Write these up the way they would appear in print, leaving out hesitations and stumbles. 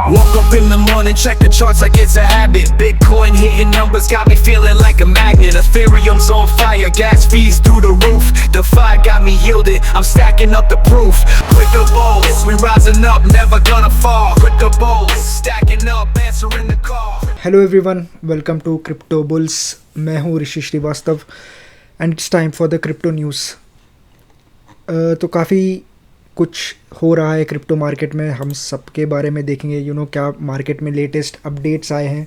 Woke up in the morning, check the charts like it's a habit. Bitcoin hitting numbers got me feeling like a magnet. Ethereum's on fire, gas fees through the roof. DeFi got me yielded, I'm stacking up the proof. Crypto bulls, we rising up, never gonna fall. Crypto bulls, stacking up, answering the call. Hello everyone, welcome to crypto bulls. मैं हूँ Rishi Srivastava and it's time for the crypto news. तो काफ़ी कुछ हो रहा है crypto market में, हम सब के बारे में देखेंगे। क्या मार्केट में लेटेस्ट अपडेट्स आए हैं,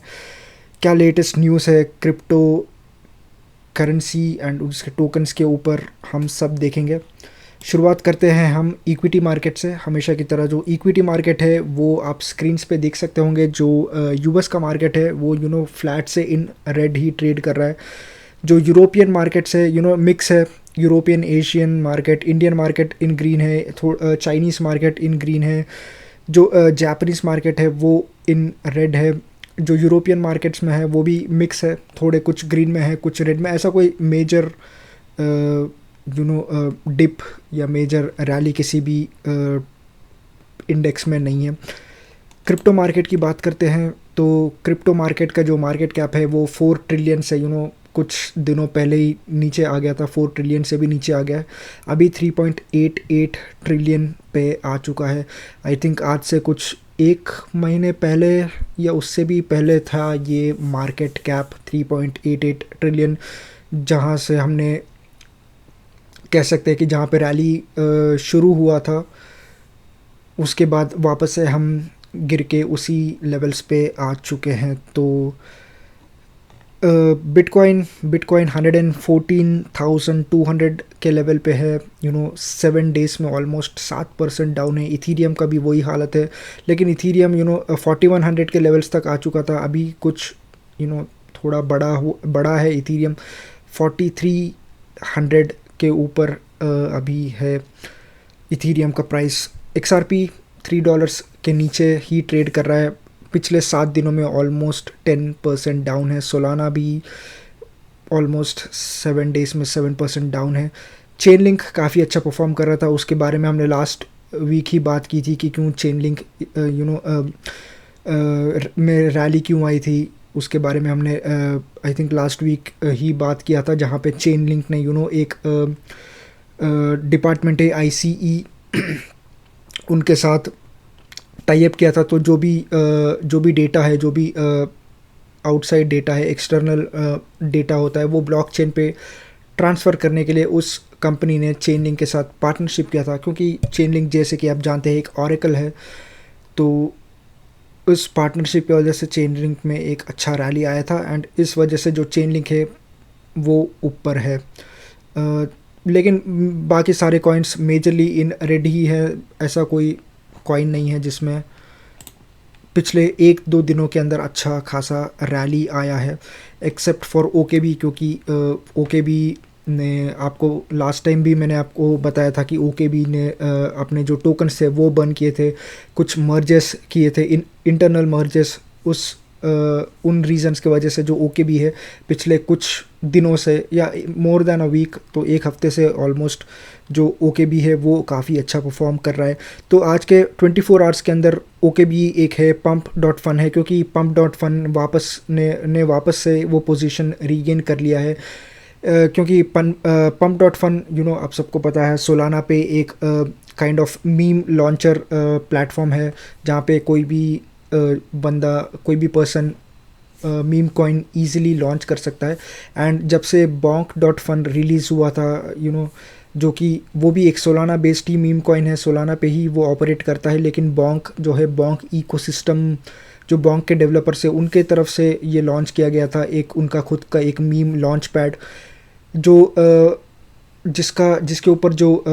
क्या लेटेस्ट न्यूज़ है क्रिप्टो करेंसी एंड उसके टोकन्स के ऊपर, हम सब देखेंगे। शुरुआत करते हैं हम इक्विटी मार्केट से। हमेशा की तरह जो इक्विटी मार्केट है वो आप स्क्रीन्स पे देख सकते होंगे। जो यूएस का मार्केट है वो फ्लैट से इन रेड ही ट्रेड कर रहा है। जो यूरोपियन मार्केट्स है मिक्स है, European Asian market, Indian market in green है, चाइनीज़ मार्केट इन ग्रीन है, जो जापानीज़ मार्केट है वो इन रेड है, जो यूरोपियन मार्केट्स में है वो भी मिक्स है, थोड़े कुछ ग्रीन में है कुछ रेड में। ऐसा कोई मेजर डिप या मेजर रैली किसी भी इंडेक्स में नहीं है। क्रिप्टो मार्केट की बात करते हैं तो क्रिप्टो मार्केट का जो मार्केट कैप है वो 4 ट्रिलियन से कुछ दिनों पहले ही नीचे आ गया था, 4 ट्रिलियन से भी नीचे आ गया है। अभी 3.88 ट्रिलियन पे आ चुका है। आई थिंक आज से कुछ 1 महीने पहले या उससे भी पहले था ये मार्केट कैप 3.88 ट्रिलियन, जहाँ से हमने कह सकते हैं कि जहाँ पे रैली शुरू हुआ था उसके बाद वापस से हम गिर के उसी लेवल्स पे आ चुके हैं। तो बिटकॉइन 114,200 के लेवल पे है। 7 डेज़ में ऑलमोस्ट 7% डाउन है। इथीरियम का भी वही हालत है, लेकिन इथीरियम 4100 के लेवल्स तक आ चुका था। अभी कुछ थोड़ा बड़ा है। इथीरियम 4300 के ऊपर अभी है इथीरियम का प्राइस। XRP $3 के नीचे ही ट्रेड कर रहा है। पिछले 7 दिनों में ऑलमोस्ट 10% डाउन है। सोलाना भी ऑलमोस्ट 7 डेज़ में 7% डाउन है। चेन लिंक काफ़ी अच्छा परफॉर्म कर रहा था, उसके बारे में हमने लास्ट वीक ही बात की थी कि क्यों चेन लिंक में रैली क्यों आई थी। उसके बारे में हमने आई थिंक लास्ट वीक ही बात किया था, जहाँ पे चेन लिंक ने एक डिपार्टमेंट है ICE उनके साथ टाई अप किया था। तो जो भी डेटा है, जो भी आउटसाइड डेटा है, एक्सटर्नल डेटा होता है, वो ब्लॉकचेन पे ट्रांसफ़र करने के लिए उस कंपनी ने चेन लिंक के साथ पार्टनरशिप किया था। क्योंकि चेन लिंक जैसे कि आप जानते हैं एक ऑरेकल है, तो उस पार्टनरशिप की वजह से चेन लिंक में एक अच्छा रैली आया था एंड इस वजह से जो चेन लिंक है वो ऊपर है। लेकिन बाकी सारे कॉइन्स मेजरली इन रेड ही है। ऐसा कोई कॉइन नहीं है जिसमें पिछले 1-2 दिनों के अंदर अच्छा खासा रैली आया है, एक्सेप्ट फॉर OKB। क्योंकि OKB ने आपको लास्ट टाइम भी मैंने आपको बताया था कि OKB ने अपने जो टोकन्स थे वो बंद किए थे, कुछ मर्जेस किए थे, इंटरनल मर्जेस। उन रीजंस की वजह से जो OKB है पिछले कुछ दिनों से या मोर देन अ वीक, तो 1 हफ्ते से ऑलमोस्ट जो OKB है वो काफ़ी अच्छा परफॉर्म कर रहा है। तो आज के 24 आवर्स के अंदर OKB एक है, pump.fun है, क्योंकि pump.fun वापस से वो पोजीशन रीगेन कर लिया है। क्योंकि pump.fun आप सबको पता है सोलाना पे एक kind of meme launcher platform है, जहाँ पे कोई भी बंदा, कोई भी person meme coin easily launch कर सकता है। एंड जब से bonk.fun रिलीज़ हुआ था जो कि वो भी एक सोलाना बेस्ड ही मीम कॉइन है, सोलाना पे ही वो ऑपरेट करता है, लेकिन bonk जो है, bonk इकोसिस्टम जो bonk के डेवलपर्स है उनके तरफ से ये लॉन्च किया गया था, एक उनका खुद का एक मीम लॉन्च पैड जो जिसके ऊपर जो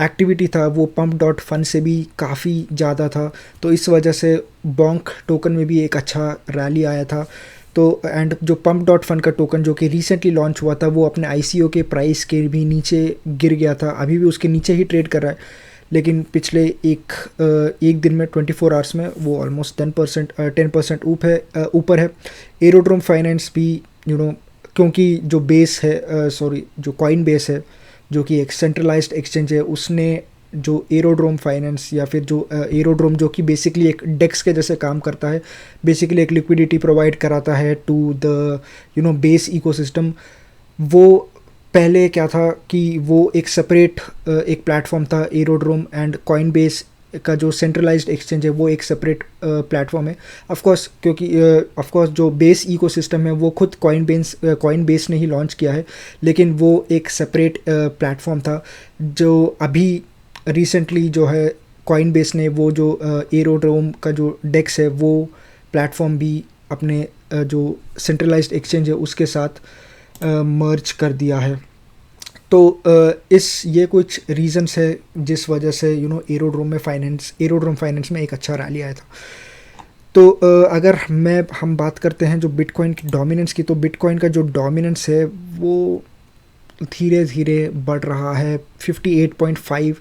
एक्टिविटी था वो pump.fun से भी काफ़ी ज़्यादा था। तो इस वजह से bonk टोकन में भी एक अच्छा रैली आया था। तो एंड जो pump.fun का टोकन जो कि रिसेंटली लॉन्च हुआ था वो अपने ICO के प्राइस के भी नीचे गिर गया था, अभी भी उसके नीचे ही ट्रेड कर रहा है, लेकिन पिछले एक दिन में 24 आवर्स में वो ऑलमोस्ट 10% ऊपर है। एरोड्रोम फाइनेंस भी क्योंकि जो बेस है जो कॉइन बेस है, जो कि एक सेंट्रलाइज्ड एक्सचेंज है, उसने जो एरोड्रोम फाइनेंस या फिर जो एरोड्रोम जो कि बेसिकली एक डेक्स के जैसे काम करता है, बेसिकली एक लिक्विडिटी प्रोवाइड कराता है टू द बेस इकोसिस्टम। वो पहले क्या था कि वो एक सेपरेट एक प्लेटफॉर्म था, एरोड्रोम एंड कॉइनबेस का जो सेंट्रलाइज्ड एक्सचेंज है वो एक सेपरेट प्लेटफॉर्म है। ऑफ कोर्स क्योंकि ऑफ कोर्स जो बेस इकोसिस्टम है वो खुद कॉइनबेस ने ही लॉन्च किया है, लेकिन वो एक सेपरेट प्लेटफॉर्म था। जो अभी रिसेंटली जो है कॉइनबेस ने वो जो एरोड्रोम का जो डेक्स है वो प्लेटफॉर्म भी अपने जो सेंट्रलाइज्ड एक्सचेंज है उसके साथ मर्ज कर दिया है। तो ये कुछ रीजंस है जिस वजह से एरोड्रोम फाइनेंस में एक अच्छा रैली आया था। तो अगर हम बात करते हैं जो बिटकॉइन की डोमिनेंस की, तो बिटकॉइन का जो डोमिनेंस है वो धीरे धीरे बढ़ रहा है। 58.5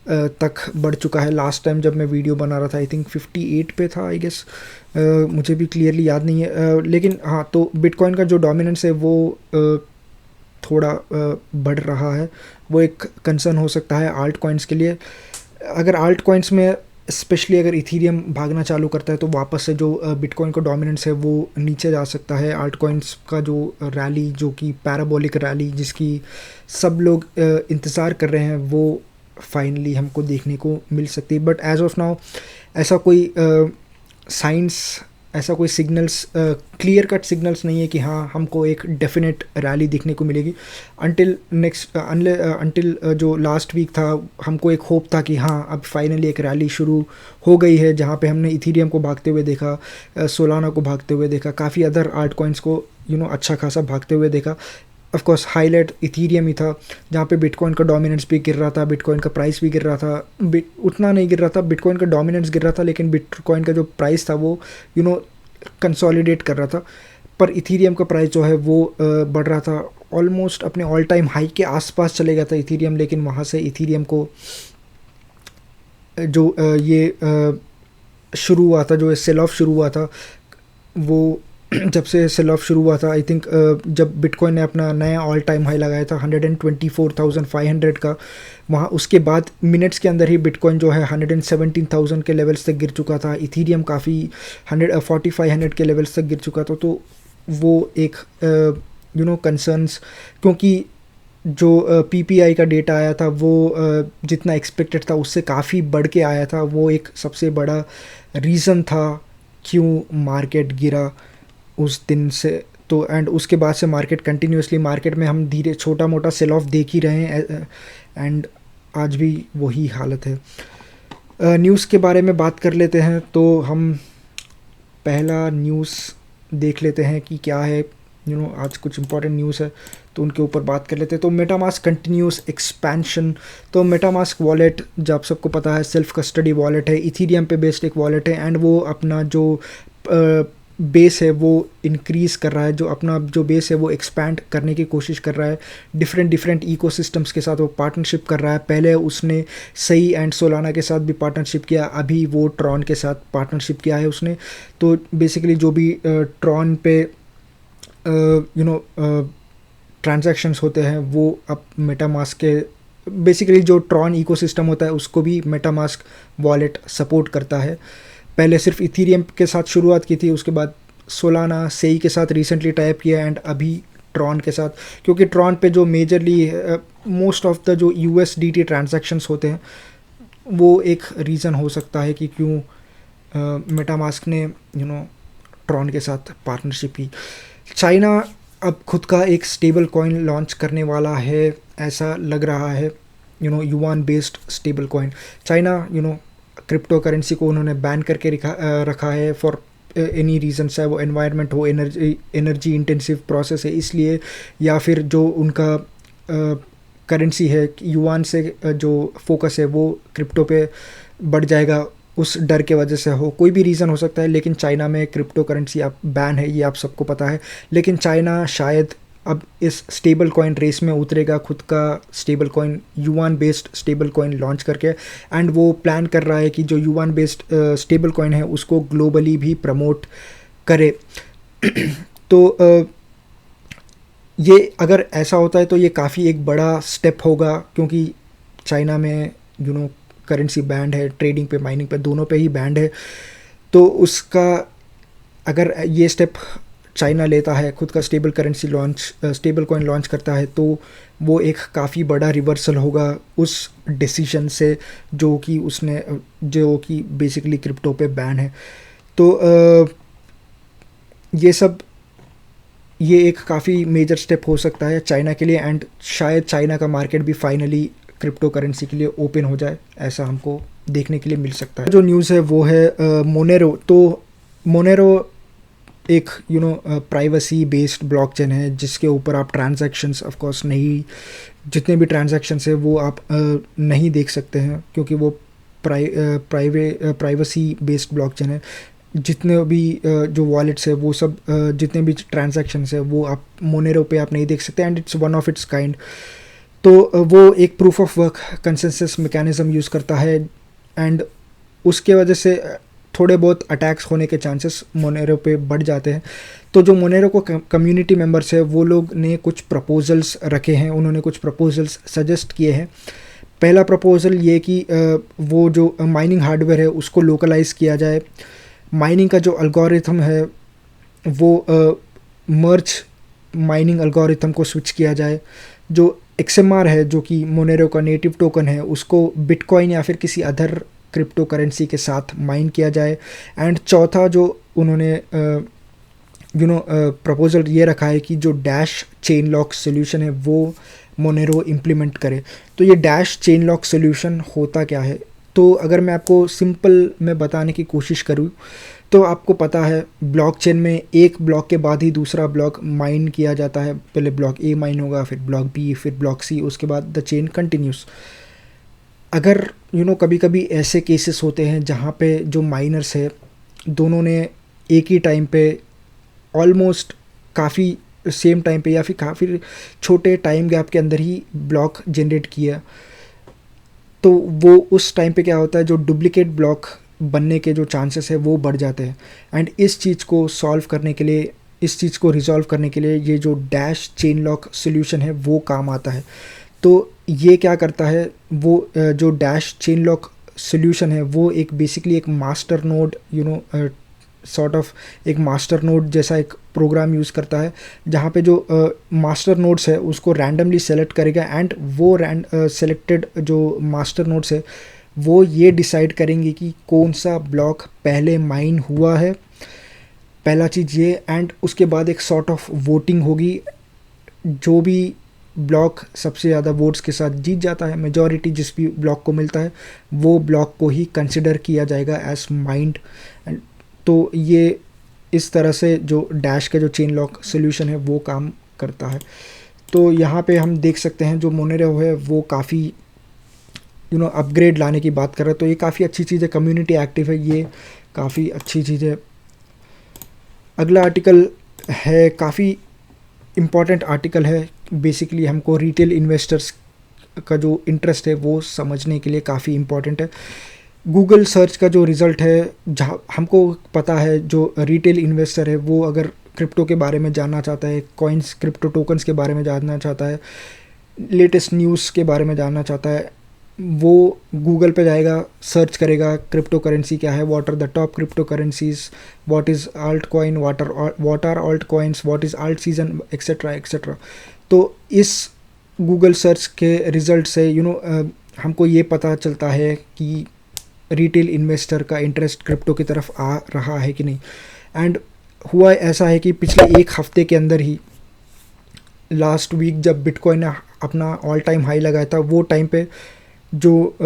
तक बढ़ चुका है। लास्ट टाइम जब मैं वीडियो बना रहा था आई थिंक 58 पे था आई गेस, मुझे भी क्लियरली याद नहीं है, लेकिन हाँ, तो बिटकॉइन का जो डोमिनेंस है वो थोड़ा बढ़ रहा है। वो एक कंसर्न हो सकता है आल्ट कॉइन्स के लिए। अगर आल्ट कॉइन्स में स्पेशली अगर इथीरियम भागना चालू करता है तो वापस से जो बिटकॉइन का डोमिनेंस है वो नीचे जा सकता है। आल्ट कॉइन्स का जो रैली, जो कि पैराबोलिक रैली जिसकी सब लोग इंतज़ार कर रहे हैं, वो फाइनली हमको देखने को मिल सकती है। बट एज ऑफ नाउ ऐसा कोई ऐसा कोई सिग्नल्स, क्लियर कट सिग्नल्स नहीं है कि हाँ हमको एक डेफिनेट रैली देखने को मिलेगी। अंटिल जो लास्ट वीक था हमको एक होप था कि हाँ अब फाइनली एक रैली शुरू हो गई है, जहाँ पे हमने इथीरियम को भागते हुए देखा, सोलाना को भागते हुए देखा, काफ़ी अदर आल्ट कॉइन्स को अच्छा खासा भागते हुए देखा। ऑफ कोर्स हाईलाइट इथीरियम ही था, जहाँ पे बिटकॉइन का डोमिनेंस भी गिर रहा था, बिटकॉइन का प्राइस भी गिर रहा था। उतना नहीं गिर रहा था, बिटकॉइन का डोमिनेंस गिर रहा था, लेकिन बिटकॉइन का जो प्राइस था वो कंसोलिडेट कर रहा था। पर इथीरियम का प्राइस जो है वो बढ़ रहा था, ऑलमोस्ट अपने ऑल टाइम हाई के आसपास चले गया था इथीरियम। लेकिन वहाँ से इथीरियम को जो शुरू हुआ था, जो सेल ऑफ शुरू हुआ था, वो जब से सेल ऑफ शुरू हुआ था आई थिंक जब बिटकॉइन ने अपना नया ऑल टाइम हाई लगाया था 124,500 का, वहाँ उसके बाद मिनट्स के अंदर ही बिटकॉइन जो है 117,000 के लेवल्स तक गिर चुका था। इथीरियम काफ़ी 4,500 के लेवल्स तक गिर चुका था। तो वो एक कंसर्न्स, क्योंकि जो पीपीआई का डेटा आया था वो जितना एक्सपेक्टेड था उससे काफ़ी बढ़ के आया था। वो एक सबसे बड़ा रीज़न था क्यों मार्केट गिरा उस दिन से। तो एंड उसके बाद से मार्केट में हम धीरे छोटा मोटा सेल ऑफ देख ही रहे हैं, एंड आज भी वही हालत है। न्यूज़ के बारे में बात कर लेते हैं, तो हम पहला न्यूज़ देख लेते हैं कि क्या है। आज कुछ इंपॉर्टेंट न्यूज़ है तो उनके ऊपर बात कर लेते हैं। तो मेटामास्क कंटिन्यूस एक्सपेंशन। तो मेटामास्क वॉलेट, जो आप सबको पता है, सेल्फ कस्टडी वॉलेट है, इथीरियम पे बेस्ड एक वॉलेट है, एंड वो अपना जो बेस है वो इंक्रीज़ कर रहा है, जो अपना जो बेस है वो एक्सपैंड करने की कोशिश कर रहा है। डिफरेंट इकोसिस्टम्स के साथ वो पार्टनरशिप कर रहा है। पहले उसने सही एंड सोलाना के साथ भी पार्टनरशिप किया, अभी वो ट्रॉन के साथ पार्टनरशिप किया है उसने। तो बेसिकली जो भी ट्रॉन पे ट्रांजैक्शंस होते हैं वो अब मेटामास्क के, बेसिकली जो ट्रॉन इकोसिस्टम होता है उसको भी मेटामास्क वॉलेट सपोर्ट करता है। पहले सिर्फ इथीरियम के साथ शुरुआत की थी, उसके बाद सोलाना, सेई के साथ रिसेंटली टाइप किया, एंड अभी ट्रॉन के साथ, क्योंकि ट्रॉन पे जो मेजरली मोस्ट ऑफ द जो USDT ट्रांजैक्शंस होते हैं वो एक रीज़न हो सकता है कि क्यों मेटामास्क ने ट्रॉन के साथ पार्टनरशिप की। चाइना अब खुद का एक स्टेबल कॉइन लॉन्च करने वाला है, ऐसा लग रहा है, yuan based stable coin. China crypto currency को उन्होंने बैन करके रखा है फॉर एनी रीज़न, चाहे वो एनवायरनमेंट हो, एनर्जी इंटेंसिव प्रोसेस है इसलिए, या फिर जो उनका करेंसी है युआन से जो फोकस है वो क्रिप्टो पे बढ़ जाएगा, उस डर के वजह से हो, कोई भी रीज़न हो सकता है। लेकिन चाइना में क्रिप्टो करेंसी आप बैन है, ये आप सबको पता है। लेकिन चाइना शायद अब इस स्टेबल कॉइन रेस में उतरेगा, खुद का stable coin, yuan based stable coin launch करके, एंड वो प्लान कर रहा है कि जो युआन बेस्ड स्टेबल कॉइन है उसको ग्लोबली भी प्रमोट करे। तो ये अगर ऐसा होता है तो ये काफ़ी एक बड़ा स्टेप होगा, क्योंकि चाइना में करेंसी बैंड है, ट्रेडिंग पे, माइनिंग पे, दोनों पे ही बैंड है। तो उसका अगर ये स्टेप चाइना लेता है, खुद का स्टेबल कॉइन लॉन्च करता है, तो वो एक काफ़ी बड़ा रिवर्सल होगा उस डिसीजन से जो कि बेसिकली क्रिप्टो पे बैन है। तो ये एक काफ़ी मेजर स्टेप हो सकता है चाइना के लिए, एंड शायद चाइना का मार्केट भी फाइनली क्रिप्टो करेंसी के लिए ओपन हो जाए, ऐसा हमको देखने के लिए मिल सकता है। जो न्यूज़ है वो है मोनेरो। तो मोनेरो एक प्राइवेसी बेस्ड ब्लॉकचेन है जिसके ऊपर आप ट्रांजैक्शंस ऑफ कोर्स नहीं, जितने भी ट्रांजैक्शंस है वो आप नहीं देख सकते हैं, क्योंकि वो प्राइवेसी बेस्ड ब्लॉकचेन है। जितने भी जो वॉलेट्स है वो सब जितने भी ट्रांजैक्शंस है वो आप मोनेरो पे आप नहीं देख सकते, and it's one of its kind. तो वो एक proof of work consensus mechanism use करता है, एंड उसके वजह से थोड़े बहुत अटैक्स होने के चांसेस मोनेरो पे बढ़ जाते हैं। तो जो मोनेरो को कम्युनिटी मेंबर्स है वो लोग ने कुछ प्रपोजल्स रखे हैं, उन्होंने कुछ प्रपोजल्स सजेस्ट किए हैं। पहला प्रपोजल ये कि वो जो माइनिंग हार्डवेयर है उसको लोकलाइज़ किया जाए, माइनिंग का जो एल्गोरिथम है वो मर्ज माइनिंग एल्गोरिथम को स्विच किया जाए, जो XMR है जो कि मोनेरो का नेटिव टोकन है उसको बिटकॉइन या फिर किसी अदर क्रिप्टो करेंसी के साथ माइन किया जाए, एंड चौथा जो उन्होंने प्रपोजल ये रखा है कि जो डैश चेन लॉक सोल्यूशन है वो मोनेरो इम्प्लीमेंट करे। तो ये डैश चेन लॉक सोल्यूशन होता क्या है? तो अगर मैं आपको सिंपल में बताने की कोशिश करूँ तो आपको पता है ब्लॉकचेन में एक ब्लॉक के बाद ही दूसरा ब्लॉक माइन किया जाता है। पहले ब्लॉक A माइन होगा, फिर ब्लॉक B, फिर ब्लॉक C, उसके बाद द चेन कंटिन्यूस। अगर कभी कभी ऐसे केसेस होते हैं जहाँ पे जो माइनर्स है दोनों ने एक ही टाइम पे ऑलमोस्ट काफ़ी सेम टाइम पे या फिर काफ़ी छोटे टाइम गैप के अंदर ही ब्लॉक जनरेट किया, तो वो उस टाइम पे क्या होता है, जो डुप्लीकेट ब्लॉक बनने के जो चांसेस है वो बढ़ जाते हैं। एंड इस चीज़ को सॉल्व करने के लिए, इस चीज़ को रिजॉल्व करने के लिए ये जो डैश चेन लॉक सोल्यूशन है वो काम आता है। तो ये क्या करता है, वो जो डैश चेन लॉक सोल्यूशन है वो एक बेसिकली एक मास्टर नोड सॉर्ट ऑफ एक मास्टर नोड जैसा एक प्रोग्राम यूज़ करता है, जहाँ पे जो मास्टर नोड्स है उसको रैंडमली सेलेक्ट करेगा, एंड वो सेलेक्टेड जो मास्टर नोड्स है वो ये डिसाइड करेंगे कि कौन सा ब्लॉक पहले माइन हुआ है, पहला चीज़ ये। एंड उसके बाद एक सॉर्ट ऑफ वोटिंग होगी, जो भी ब्लॉक सबसे ज़्यादा वोट्स के साथ जीत जाता है, मेजॉरिटी जिस भी ब्लॉक को मिलता है वो ब्लॉक को ही कंसिडर किया जाएगा एज माइंड। तो ये इस तरह से जो डैश का जो चेन लॉक सोल्यूशन है वो काम करता है। तो यहाँ पे हम देख सकते हैं जो मोनेरो है वो काफ़ी अपग्रेड लाने की बात कर रहा है, तो ये काफ़ी अच्छी चीज़ है, कम्युनिटी एक्टिव है, ये काफ़ी अच्छी चीज़ है। अगला आर्टिकल है, काफ़ी इम्पॉर्टेंट आर्टिकल है, बेसिकली हमको रिटेल इन्वेस्टर्स का जो इंटरेस्ट है वो समझने के लिए काफ़ी इम्पॉर्टेंट है। गूगल सर्च का जो रिज़ल्ट है, जहाँ हमको पता है जो रिटेल इन्वेस्टर है वो अगर क्रिप्टो के बारे में जानना चाहता है, कॉइन्स क्रिप्टो टोकन्स के बारे में जानना चाहता है, लेटेस्ट न्यूज़ के बारे में जानना चाहता है, वो गूगल पे जाएगा, सर्च करेगा क्रिप्टो करेंसी क्या है, what are the top cryptocurrencies, what is altcoin, what are altcoins, what is alt season, etcetera etcetera. तो इस गूगल सर्च के रिज़ल्ट से हमको ये पता चलता है कि रिटेल इन्वेस्टर का इंटरेस्ट क्रिप्टो की तरफ आ रहा है कि नहीं। एंड हुआ ऐसा है कि पिछले एक हफ्ते के अंदर ही, लास्ट वीक जब बिटकॉइन ने अपना ऑल टाइम हाई लगाया था, वो टाइम पे जो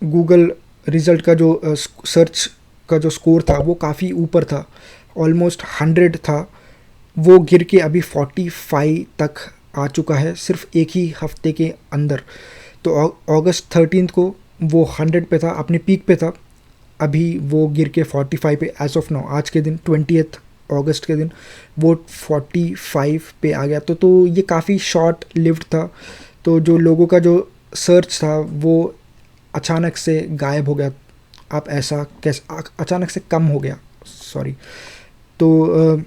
गूगल रिज़ल्ट का जो सर्च का जो स्कोर था वो काफ़ी ऊपर था, ऑलमोस्ट 100 था, वो गिर के अभी 45 तक आ चुका है सिर्फ एक ही हफ्ते के अंदर। तो अगस्त 13 को वो 100 पे था, अपने पीक पे था, अभी वो गिर के 45 पे एज ऑफ नाउ, आज के दिन 20 अगस्त के दिन वो 45 पे आ गया। तो ये काफ़ी शॉर्ट लिव्ड था। तो जो लोगों का जो सर्च था वो अचानक से गायब हो गया, आप ऐसा कैसे अचानक से कम हो गया, सॉरी। तो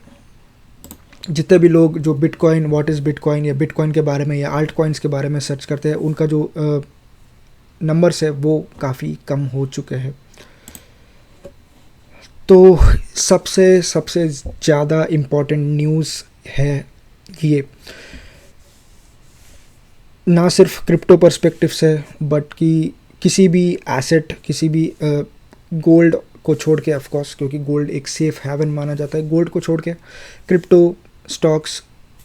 जितने भी लोग जो बिटकॉइन, व्हाट इज़ बिटकॉइन या बिटकॉइन के बारे में या आल्ट कॉइन्स के बारे में सर्च करते हैं, उनका जो नंबर्स है वो काफ़ी कम हो चुके हैं। तो सबसे ज़्यादा इम्पोर्टेंट न्यूज़ है ये, ना सिर्फ क्रिप्टो पर्सपेक्टिव से बट कि किसी भी एसेट, किसी भी गोल्ड को छोड़ के, ऑफ कोर्स क्योंकि गोल्ड एक सेफ हेवन माना जाता है, गोल्ड को छोड़ के क्रिप्टो स्टॉक्स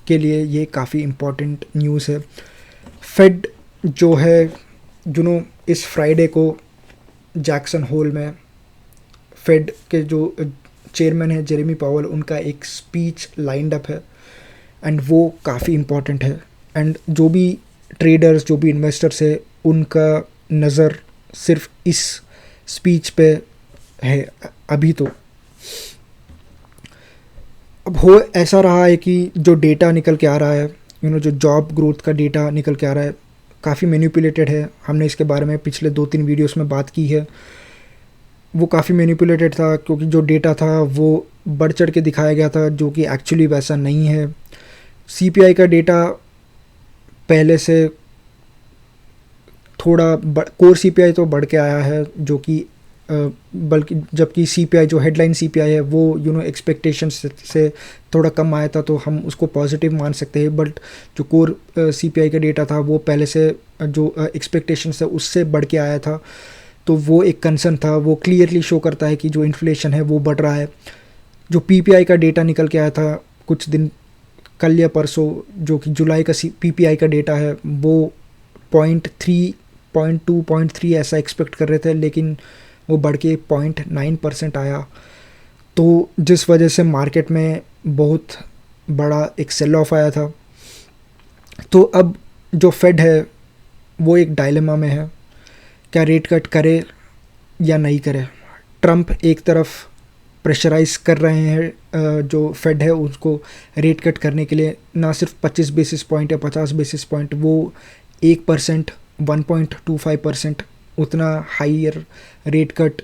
के लिए ये काफ़ी इम्पोर्टेंट न्यूज़ है। फेड जो है इस फ्राइडे को जैक्सन होल में फेड के जो चेयरमैन है जेरेमी पावल, उनका एक स्पीच लाइंड अप है एंड वो काफ़ी इम्पोर्टेंट है। एंड जो भी ट्रेडर्स, जो भी इन्वेस्टर्स है, उनका नज़र सिर्फ इस स्पीच पे है अभी। तो अब हो ऐसा रहा है कि जो डेटा निकल के आ रहा है, जो जॉब ग्रोथ का डेटा निकल के आ रहा है, काफ़ी मैनिपुलेटेड है। हमने इसके बारे में पिछले 2-3 वीडियोस में बात की है। वो काफ़ी मैनिपुलेटेड था क्योंकि जो डेटा था वो बढ़ चढ़ के दिखाया गया था, जो कि एक्चुअली वैसा नहीं है। सीपीआई का डेटा पहले से थोड़ा कोर सीपीआई तो बढ़ के आया है, जो कि बल्कि जबकि सीपीआई जो हेडलाइन सीपीआई है वो एक्सपेक्टेशंस से थोड़ा कम आया था, तो हम उसको पॉजिटिव मान सकते हैं। बट जो कोर सीपीआई का डेटा था वो पहले से जो एक्सपेक्टेशंस है उससे बढ़ के आया था, तो वो एक कंसर्न था। वो क्लियरली शो करता है कि जो इन्फ्लेशन है वो बढ़ रहा है। जो पीपीआई का डेटा निकल के आया था कुछ दिन कल या परसों, जो कि जुलाई का पीपीआई का डेटा है, वो 0.3, 0.2, 0.3 ऐसा एक्सपेक्ट कर रहे थे, लेकिन वो बढ़ के 0.9% आया। तो जिस वजह से मार्केट में बहुत बड़ा एक सेल ऑफ आया था। तो अब जो फेड है वो एक डायलेमा में है, क्या रेट कट करे या नहीं करे। ट्रम्प एक तरफ प्रेशराइज कर रहे हैं जो फेड है उसको रेट कट करने के लिए, ना सिर्फ 25 बेसिस पॉइंट या 50 बेसिस पॉइंट, वो 1%, 1.25% उतना हाइयर रेट कट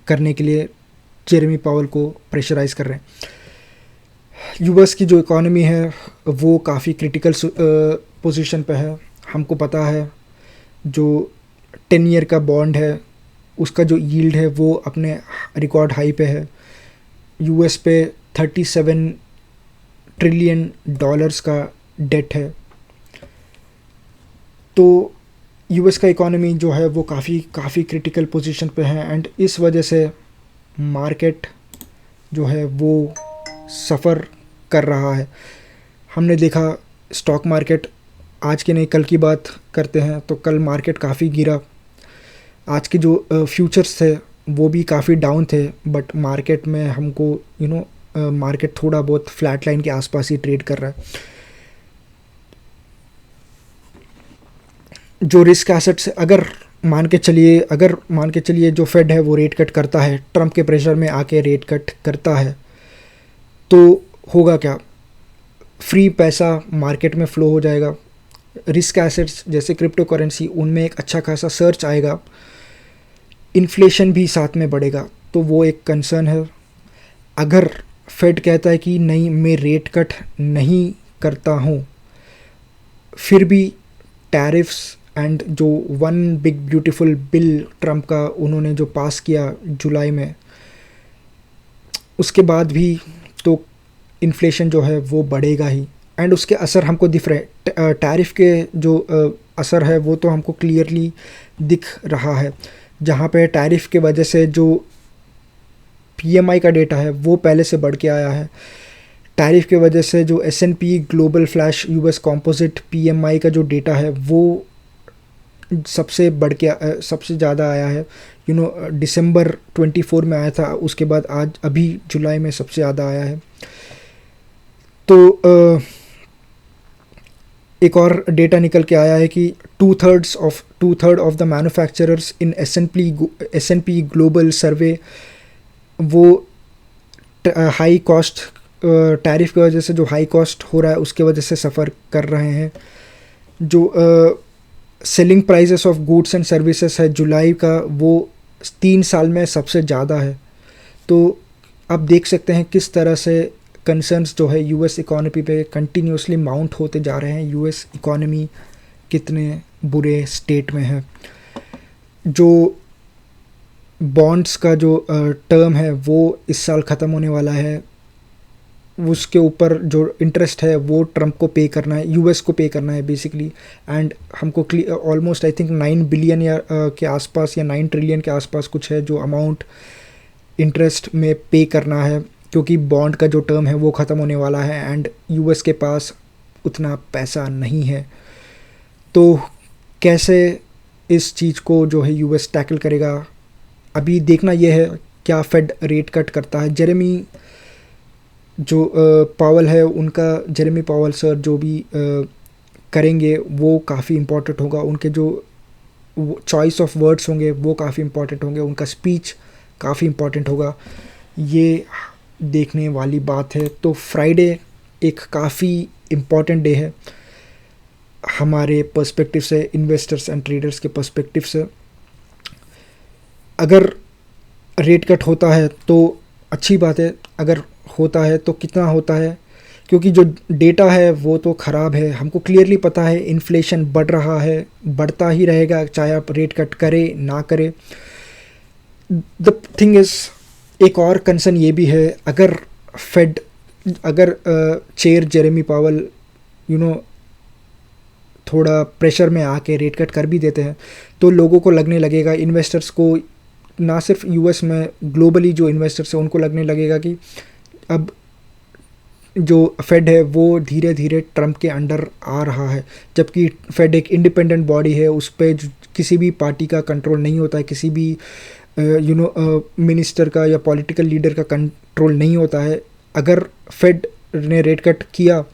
करने के लिए जेरेमी पावल को प्रेशराइज कर रहे हैं। यूएस की जो इकॉनमी है वो काफ़ी क्रिटिकल पोजीशन पे है। हमको पता है जो 10 ईयर का बॉन्ड है उसका जो यील्ड है वो अपने रिकॉर्ड हाई पे है। यूएस पे 37 ट्रिलियन डॉलर्स का डेट है। तो यूएस का इकॉनमी जो है वो काफ़ी क्रिटिकल पोजीशन पे है एंड इस वजह से मार्केट जो है वो सफ़र कर रहा है। हमने देखा स्टॉक मार्केट, आज की नहीं कल की बात करते हैं तो कल मार्केट काफ़ी गिरा। आज के जो फ्यूचर्स थे वो भी काफ़ी डाउन थे, बट मार्केट में हमको मार्केट थोड़ा बहुत फ्लैट लाइन के आसपास ही ट्रेड कर रहा है। जो रिस्क एसेट्स अगर मान के चलिए जो फेड है वो रेट कट करता है, ट्रम्प के प्रेशर में आके रेट कट करता है, तो होगा क्या? फ्री पैसा मार्केट में फ़्लो हो जाएगा। रिस्क एसेट्स जैसे क्रिप्टो करेंसी, उनमें एक अच्छा खासा सर्च आएगा, इन्फ्लेशन भी साथ में बढ़ेगा, तो वो एक कंसर्न है। अगर फेड कहता है कि नहीं मैं रेट कट नहीं करता हूँ, फिर भी टैरिफ्स एंड जो one big beautiful bill Trump का उन्होंने जो पास किया जुलाई में, उसके बाद भी तो इन्फ्लेशन जो है वो बढ़ेगा ही एंड उसके असर हमको दिख रहे। टैरिफ के जो असर है वो तो हमको क्लियरली दिख रहा है, जहाँ पे टैरिफ के वजह से जो पीएमआई का डेटा है वो पहले से बढ़ के आया है। टैरिफ के वजह से जो S&P global flash US composite PMI का जो डेटा है वो सबसे ज़्यादा आया है। दिसंबर 24 में आया था, उसके बाद आज अभी जुलाई में सबसे ज़्यादा आया है। तो एक और डेटा निकल के आया है कि 2/3 of the manufacturers in S&P Global survey वो हाई कॉस्ट टैरिफ की वजह से जो हाई कॉस्ट हो रहा है उसके वजह से सफ़र कर रहे हैं। जो selling prices of goods and services है जुलाई का, वो 3 साल में सबसे ज़्यादा है। तो आप देख सकते हैं किस तरह से कंसर्न्स जो है यूएस इकॉनमी पे कंटिन्यूसली माउंट होते जा रहे हैं। यूएस इकॉनमी कितने बुरे स्टेट में है। जो बॉन्ड्स का जो टर्म है वो इस साल ख़त्म होने वाला है, उसके ऊपर जो इंटरेस्ट है वो ट्रम्प को पे करना है, यूएस को पे करना है बेसिकली। एंड हमको ऑलमोस्ट आई थिंक 9 बिलियन या के आसपास या 9 ट्रिलियन के आसपास कुछ है जो अमाउंट इंटरेस्ट में पे करना है, क्योंकि बॉन्ड का जो टर्म है वो ख़त्म होने वाला है एंड यूएस के पास उतना पैसा नहीं है। तो कैसे इस चीज़ को जो है यूएस टैकल करेगा, अभी देखना यह है क्या फेड रेट कट करता है। जेरेमी जो पावल है उनका, जेरेमी पावल सर जो भी करेंगे वो काफ़ी इम्पोर्टेंट होगा, उनके जो चॉइस ऑफ वर्ड्स होंगे वो काफ़ी इम्पोर्टेंट होंगे, उनका स्पीच काफ़ी इम्पोर्टेंट होगा, ये देखने वाली बात है। तो फ्राइडे एक काफ़ी इम्पोर्टेंट डे है हमारे पर्सपेक्टिव से, इन्वेस्टर्स एंड ट्रेडर्स के पर्सपेक्टिव से। अगर रेट कट होता है तो अच्छी बात है, अगर होता है तो कितना होता है, क्योंकि जो डेटा है वो तो ख़राब है, हमको क्लियरली पता है इन्फ्लेशन बढ़ रहा है, बढ़ता ही रहेगा चाहे आप रेट कट करें ना करें। द थिंग इज़, एक और कंसर्न ये भी है, अगर फेड, अगर चेयर जेरेमी पावल थोड़ा प्रेशर में आके रेट कट कर भी देते हैं तो लोगों को लगने लगेगा, इन्वेस्टर्स को, ना सिर्फ यूएस में, ग्लोबली जो इन्वेस्टर्स हैं उनको लगने लगेगा कि अब जो फेड है वो धीरे धीरे ट्रम्प के अंडर आ रहा है, जबकि फेड एक इंडिपेंडेंट बॉडी है, उस पर किसी भी पार्टी का कंट्रोल नहीं होता है, किसी भी मिनिस्टर का या पॉलिटिकल लीडर का कंट्रोल नहीं होता है। अगर फेड ने रेट कट किया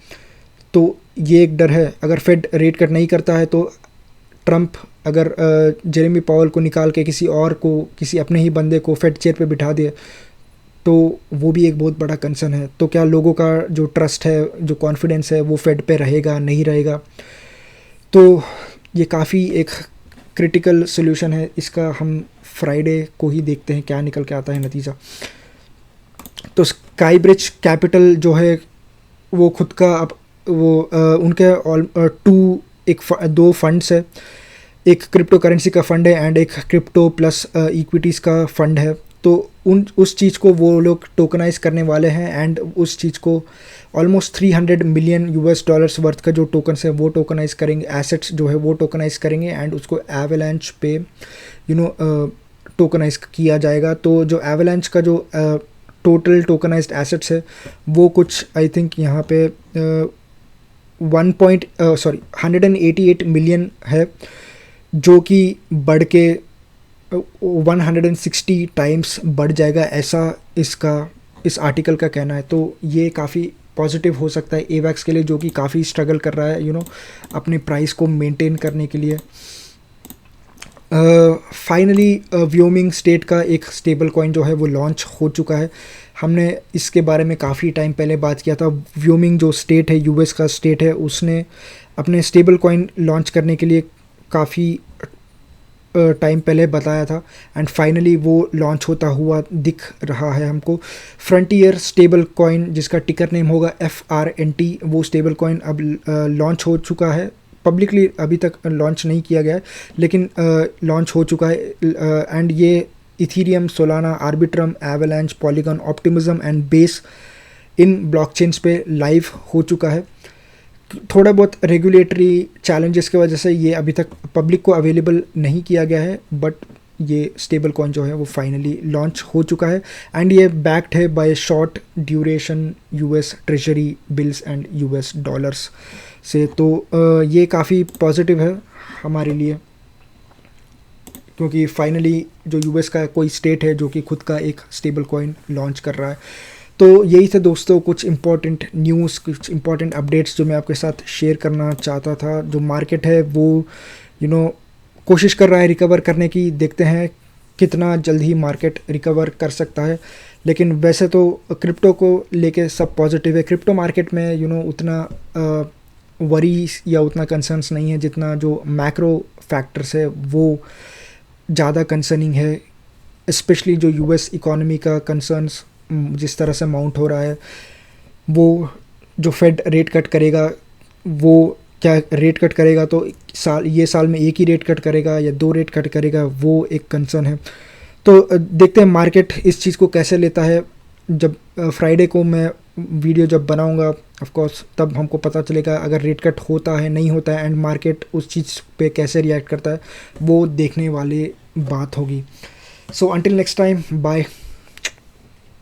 तो ये एक डर है, अगर फेड रेट कट नहीं करता है तो ट्रम्प अगर जेरेमी पावल को निकाल के किसी और को, किसी अपने ही बंदे को फेड चेयर पे बिठा दे तो वो भी एक बहुत बड़ा कंसर्न है। तो क्या लोगों का जो ट्रस्ट है, जो कॉन्फिडेंस है वो फेड पे रहेगा नहीं रहेगा, तो ये काफ़ी एक क्रिटिकल सोल्यूशन है। इसका हम फ्राइडे को ही देखते हैं क्या निकल के आता है नतीजा। तो स्काईब्रिज कैपिटल जो है वो खुद का अब वो उनके दो फंड्स है, एक क्रिप्टो करेंसी का फंड है एंड एक क्रिप्टो प्लस इक्विटीज़ का फंड है। तो उस चीज़ को वो लोग टोकनाइज करने वाले हैं एंड उस चीज़ को almost 300 million US dollars worth का जो टोकन्स है वो टोकनाइज करेंगे, एसेट्स जो है वो टोकनाइज करेंगे एंड उसको एवलांच पे टोकनाइज किया जाएगा। तो जो एवलांच का जो टोटल टोकनाइज्ड एसेट्स है वो कुछ आई थिंक यहाँ पे 188 मिलियन है, जो कि बढ़ के 160 टाइम्स बढ़ जाएगा, ऐसा इस आर्टिकल का कहना है। तो ये काफ़ी पॉजिटिव हो सकता है एवैक्स के लिए, जो कि काफ़ी स्ट्रगल कर रहा है अपने प्राइस को मेंटेन करने के लिए। फाइनली व्योमिंग स्टेट का एक स्टेबल कॉइन जो है वो लॉन्च हो चुका है। हमने इसके बारे में काफ़ी टाइम पहले बात किया था। व्योमिंग जो स्टेट है, यूएस का स्टेट है, उसने अपने स्टेबल कॉइन लॉन्च करने के लिए काफ़ी टाइम पहले बताया था एंड फाइनली वो लॉन्च होता हुआ दिख रहा है हमको। फ्रंटियर स्टेबल कॉइन जिसका टिकर नेम होगा FRNT, वो स्टेबल कॉइन अब लॉन्च हो चुका है। पब्लिकली अभी तक लॉन्च नहीं किया गया है लेकिन लॉन्च हो चुका है एंड ये Ethereum, Solana, Arbitrum, avalanche, polygon, optimism and base in blockchains पे लाइव हो चुका है। थोड़ा बहुत रेगुलेटरी चैलेंजेस की वजह से ये अभी तक पब्लिक को अवेलेबल नहीं किया गया है, बट ये स्टेबल कॉइन जो है वो फाइनली लॉन्च हो चुका है एंड ये बैक्ड है by short duration US treasury bills and US dollars से। तो ये काफ़ी पॉजिटिव है हमारे लिए, क्योंकि फाइनली जो यूएस का कोई स्टेट है जो कि खुद का एक स्टेबल कॉइन लॉन्च कर रहा है। तो यही थे दोस्तों कुछ इंपॉर्टेंट न्यूज़, कुछ इंपॉर्टेंट अपडेट्स जो मैं आपके साथ शेयर करना चाहता था। जो मार्केट है वो कोशिश कर रहा है रिकवर करने की, देखते हैं कितना जल्द ही मार्केट रिकवर कर सकता है। लेकिन वैसे तो क्रिप्टो को लेके सब पॉजिटिव है। क्रिप्टो मार्केट में उतना वरीज या उतना कंसर्न्स नहीं है जितना जो मैक्रो फैक्टर्स है वो ज़्यादा कंसर्निंग है, स्पेशली जो यूएस इकोनॉमी का कंसर्न्स जिस तरह से माउंट हो रहा है, वो जो फेड रेट कट करेगा वो क्या रेट कट करेगा तो ये साल में एक ही रेट कट करेगा या 2 रेट कट करेगा, वो एक कंसर्न है। तो देखते हैं मार्केट इस चीज़ को कैसे लेता है। जब फ्राइडे को मैं वीडियो जब बनाऊंगा ऑफ कोर्स, तब हमको पता चलेगा अगर रेट कट होता है नहीं होता है, एंड मार्केट उस चीज़ पे कैसे रिएक्ट करता है, वो देखने वाली बात होगी। So until next time, bye.